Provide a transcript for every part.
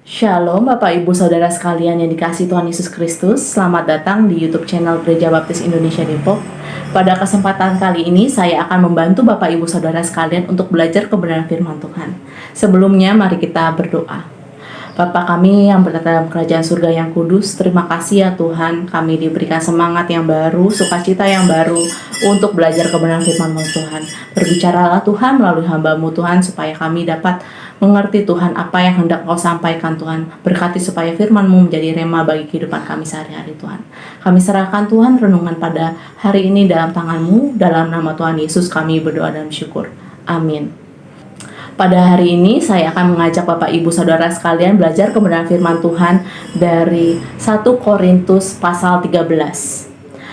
Shalom Bapak Ibu Saudara sekalian yang dikasihi Tuhan Yesus Kristus. Selamat datang di YouTube channel Gereja Baptis Indonesia Depok. Pada kesempatan kali ini saya akan membantu Bapak Ibu Saudara sekalian untuk belajar kebenaran firman Tuhan. Sebelumnya mari kita berdoa. Bapa kami yang berada dalam kerajaan surga yang kudus, terima kasih ya Tuhan, kami diberikan semangat yang baru, sukacita yang baru untuk belajar kebenaran firman-Mu Tuhan. Berbicaralah Tuhan melalui hamba-Mu Tuhan, supaya kami dapat mengerti Tuhan apa yang hendak Kau sampaikan Tuhan. Berkati supaya firman-Mu menjadi rema bagi kehidupan kami sehari-hari Tuhan. Kami serahkan Tuhan renungan pada hari ini dalam tangan-Mu, dalam nama Tuhan Yesus kami berdoa dan syukur. Amin. Pada hari ini saya akan mengajak Bapak Ibu Saudara sekalian belajar kebenaran firman Tuhan dari 1 Korintus pasal 13.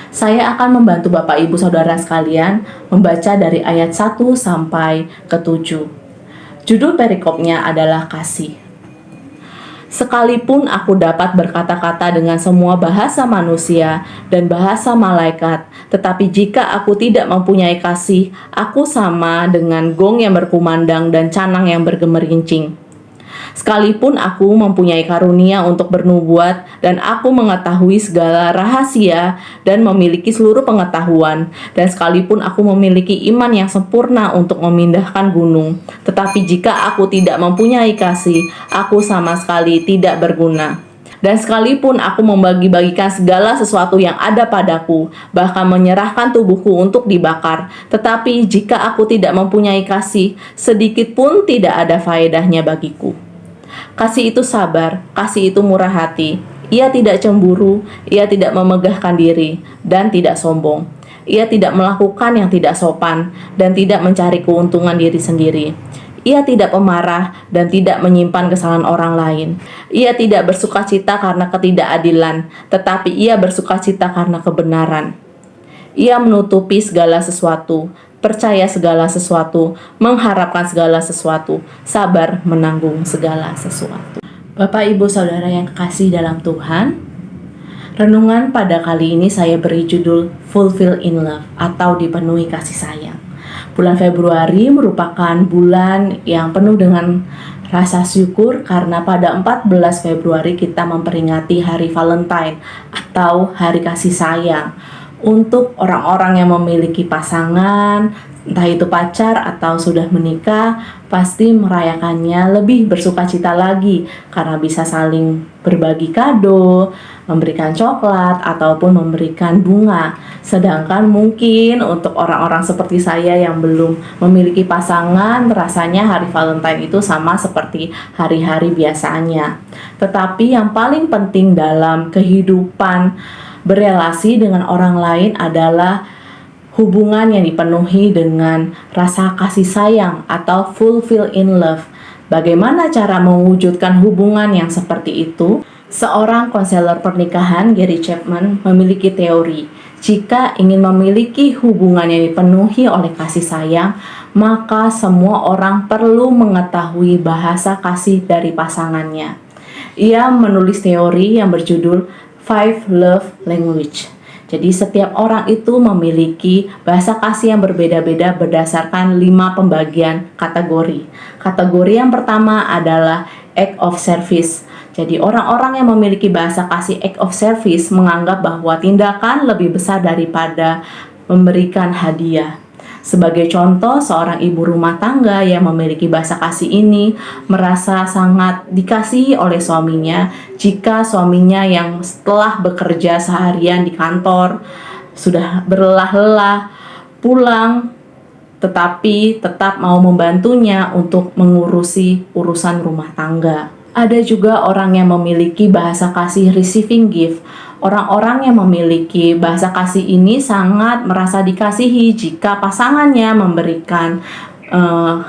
Saya akan membantu Bapak Ibu Saudara sekalian membaca dari ayat 1 sampai ke 7. Judul perikopnya adalah kasih. Sekalipun aku dapat berkata-kata dengan semua bahasa manusia dan bahasa malaikat, tetapi jika aku tidak mempunyai kasih, aku sama dengan gong yang berkumandang dan canang yang bergemerincing. Sekalipun aku mempunyai karunia untuk bernubuat dan aku mengetahui segala rahasia dan memiliki seluruh pengetahuan, dan sekalipun aku memiliki iman yang sempurna untuk memindahkan gunung, tetapi jika aku tidak mempunyai kasih, aku sama sekali tidak berguna. Dan sekalipun aku membagi-bagikan segala sesuatu yang ada padaku, bahkan menyerahkan tubuhku untuk dibakar, tetapi jika aku tidak mempunyai kasih, sedikit pun tidak ada faedahnya bagiku. Kasih itu sabar, kasih itu murah hati. Ia tidak cemburu, ia tidak memegahkan diri, dan tidak sombong. Ia tidak melakukan yang tidak sopan, dan tidak mencari keuntungan diri sendiri. Ia tidak pemarah dan tidak menyimpan kesalahan orang lain. Ia tidak bersukacita karena ketidakadilan, tetapi ia bersukacita karena kebenaran. Ia menutupi segala sesuatu, percaya segala sesuatu, mengharapkan segala sesuatu, sabar menanggung segala sesuatu. Bapak Ibu Saudara yang kekasih dalam Tuhan, renungan pada kali ini saya beri judul Fulfill in Love atau dipenuhi kasih sayang. Bulan Februari merupakan bulan yang penuh dengan rasa syukur karena pada 14 Februari kita memperingati Hari Valentine atau Hari Kasih Sayang. Untuk orang-orang yang memiliki pasangan, entah itu pacar atau sudah menikah, pasti merayakannya lebih bersukacita lagi karena bisa saling berbagi kado, memberikan coklat, ataupun memberikan bunga. Sedangkan mungkin untuk orang-orang seperti saya yang belum memiliki pasangan, rasanya Hari Valentine itu sama seperti hari-hari biasanya. Tetapi yang paling penting dalam kehidupan berelasi dengan orang lain adalah hubungan yang dipenuhi dengan rasa kasih sayang atau fulfill in love. Bagaimana cara mewujudkan hubungan yang seperti itu? Seorang konselor pernikahan, Gary Chapman, memiliki teori. Jika ingin memiliki hubungan yang dipenuhi oleh kasih sayang, maka semua orang perlu mengetahui bahasa kasih dari pasangannya. Ia menulis teori yang berjudul 5 Love Language. Jadi setiap orang itu memiliki bahasa kasih yang berbeda-beda berdasarkan 5 pembagian kategori. Kategori yang pertama adalah act of service. Jadi orang-orang yang memiliki bahasa kasih act of service menganggap bahwa tindakan lebih besar daripada memberikan hadiah. Sebagai contoh, seorang ibu rumah tangga yang memiliki bahasa kasih ini merasa sangat dikasihi oleh suaminya jika suaminya yang setelah bekerja seharian di kantor sudah berlelah-lelah pulang, tetapi tetap mau membantunya untuk mengurusi urusan rumah tangga. Ada juga orang yang memiliki bahasa kasih receiving gift. Orang-orang yang memiliki bahasa kasih ini sangat merasa dikasihi jika pasangannya memberikan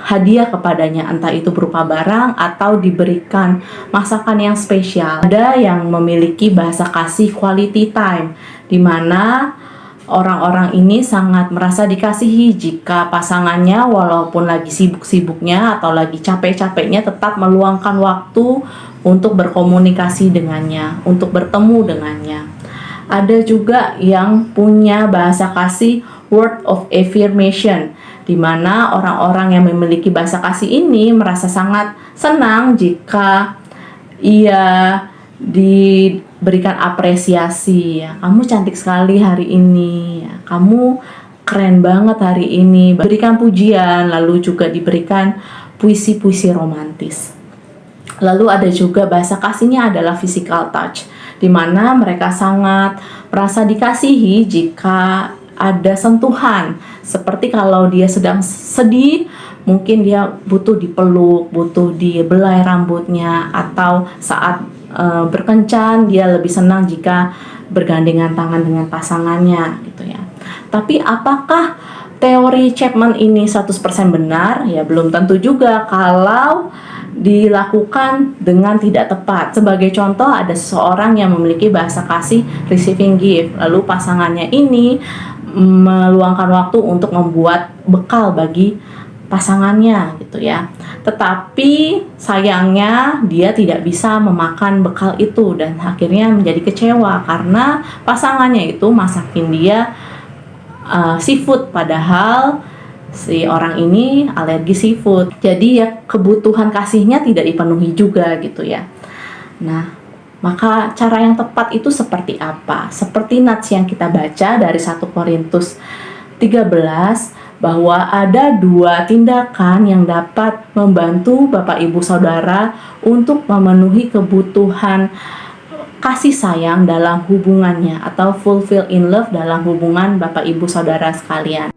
hadiah kepadanya, entah itu berupa barang atau diberikan masakan yang spesial. Ada yang memiliki bahasa kasih quality time, di mana orang-orang ini sangat merasa dikasihi jika pasangannya walaupun lagi sibuk-sibuknya atau lagi capek-capeknya tetap meluangkan waktu untuk berkomunikasi dengannya, untuk bertemu dengannya. Ada juga yang punya bahasa kasih word of affirmation, di mana orang-orang yang memiliki bahasa kasih ini merasa sangat senang jika ia diberikan apresiasi, ya, kamu cantik sekali hari ini, ya, kamu keren banget hari ini, berikan pujian, lalu juga diberikan puisi-puisi romantis. Lalu ada juga bahasa kasihnya adalah physical touch, di mana mereka sangat merasa dikasihi jika ada sentuhan. Seperti kalau dia sedang sedih, mungkin dia butuh dipeluk, butuh dibelai rambutnya, atau saat berkencan dia lebih senang jika bergandengan tangan dengan pasangannya gitu ya. Tapi apakah teori Chapman ini 100% benar? Ya belum tentu juga kalau dilakukan dengan tidak tepat. Sebagai contoh, ada seseorang yang memiliki bahasa kasih receiving gift, lalu pasangannya ini meluangkan waktu untuk membuat bekal bagi pasangannya gitu ya. Tetapi sayangnya dia tidak bisa memakan bekal itu dan akhirnya menjadi kecewa karena pasangannya itu masakin dia seafood, padahal si orang ini alergi seafood. Jadi ya kebutuhan kasihnya tidak dipenuhi juga gitu ya. Nah, maka cara yang tepat itu seperti apa? Seperti nats yang kita baca dari 1 Korintus 13, bahwa ada 2 tindakan yang dapat membantu Bapak Ibu Saudara untuk memenuhi kebutuhan kasih sayang dalam hubungannya, atau fulfill in love dalam hubungan Bapak Ibu Saudara sekalian.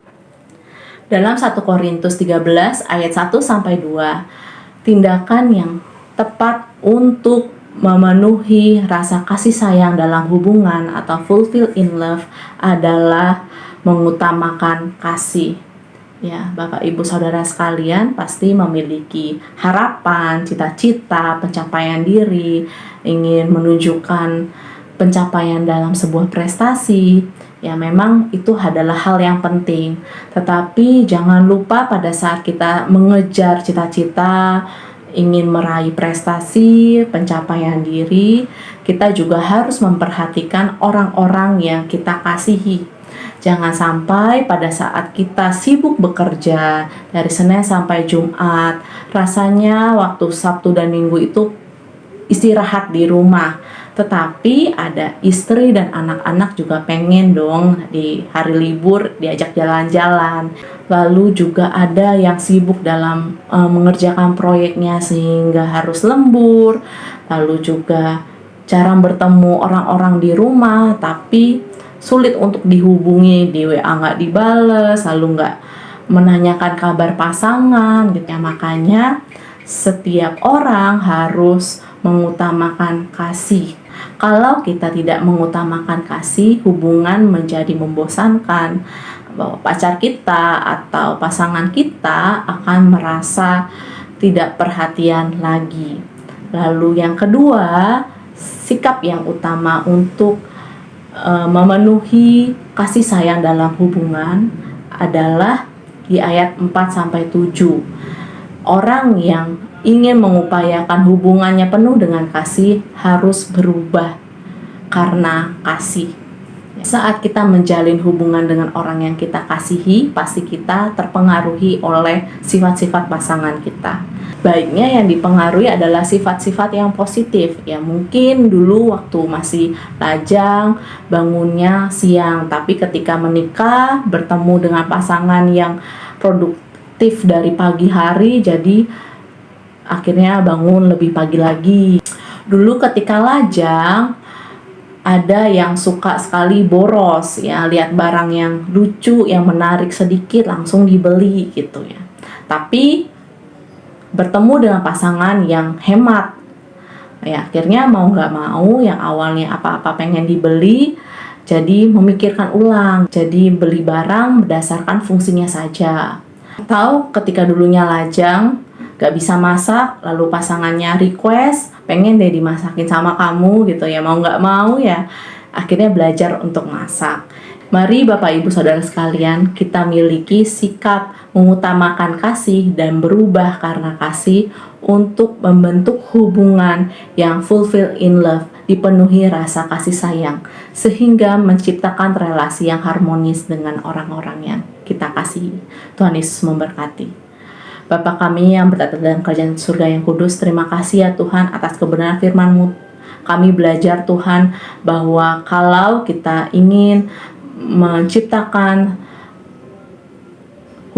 Dalam 1 Korintus 13 ayat 1-2, tindakan yang tepat untuk memenuhi rasa kasih sayang dalam hubungan atau fulfill in love adalah mengutamakan kasih. Ya, Bapak Ibu Saudara sekalian pasti memiliki harapan, cita-cita, pencapaian diri, ingin menunjukkan pencapaian dalam sebuah prestasi. Ya memang itu adalah hal yang penting. Tetapi jangan lupa pada saat kita mengejar cita-cita, ingin meraih prestasi, pencapaian diri, kita juga harus memperhatikan orang-orang yang kita kasihi. Jangan sampai pada saat kita sibuk bekerja dari Senin sampai Jumat, rasanya waktu Sabtu dan Minggu itu istirahat di rumah. Tetapi ada istri dan anak-anak juga pengen dong di hari libur diajak jalan-jalan. Lalu juga ada yang sibuk dalam mengerjakan proyeknya sehingga harus lembur. Lalu juga jarang bertemu orang-orang di rumah, tapi sulit untuk dihubungi, di WA nggak dibales, lalu nggak menanyakan kabar pasangan gitu ya. Makanya setiap orang harus mengutamakan kasih. Kalau kita tidak mengutamakan kasih, hubungan menjadi membosankan. Bahwa pacar kita atau pasangan kita akan merasa tidak perhatian lagi. Lalu yang kedua, sikap yang utama untuk memenuhi kasih sayang dalam hubungan adalah di ayat 4-7. Orang yang ingin mengupayakan hubungannya penuh dengan kasih harus berubah karena kasih. Saat kita menjalin hubungan dengan orang yang kita kasihi, pasti kita terpengaruhi oleh sifat-sifat pasangan kita. Baiknya yang dipengaruhi adalah sifat-sifat yang positif. Ya mungkin dulu waktu masih lajang, bangunnya siang, tapi ketika menikah, bertemu dengan pasangan yang produktif dari pagi hari, jadi akhirnya bangun lebih pagi lagi. Dulu ketika lajang, ada yang suka sekali boros, ya lihat barang yang lucu, yang menarik sedikit langsung dibeli gitu ya. Tapi bertemu dengan pasangan yang hemat, ya akhirnya mau nggak mau yang awalnya apa-apa pengen dibeli, jadi memikirkan ulang, jadi beli barang berdasarkan fungsinya saja. Atau ketika dulunya lajang, gak bisa masak, lalu pasangannya request, pengen deh dimasakin sama kamu gitu ya, mau gak mau ya akhirnya belajar untuk masak. Mari Bapak Ibu Saudara sekalian, kita miliki sikap mengutamakan kasih dan berubah karena kasih untuk membentuk hubungan yang fulfill in love, dipenuhi rasa kasih sayang, sehingga menciptakan relasi yang harmonis dengan orang-orang yang kita kasihi. Tuhan Yesus memberkati. Bapa kami yang berada dalam kerajaan surga yang kudus, terima kasih ya Tuhan atas kebenaran firman-Mu. Kami belajar Tuhan bahwa kalau kita ingin menciptakan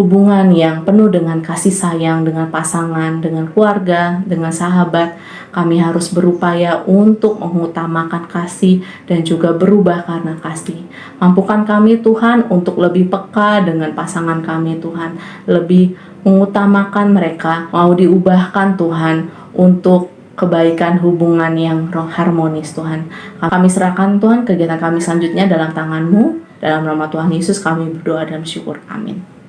hubungan yang penuh dengan kasih sayang, dengan pasangan, dengan keluarga, dengan sahabat, kami harus berupaya untuk mengutamakan kasih dan juga berubah karena kasih. Mampukan kami Tuhan untuk lebih peka dengan pasangan kami Tuhan, lebih mengutamakan mereka, mau diubahkan Tuhan untuk kebaikan hubungan yang harmonis Tuhan. Kami serahkan Tuhan kegiatan kami selanjutnya dalam tangan-Mu. Dalam nama Tuhan Yesus kami berdoa dan bersyukur. Amin.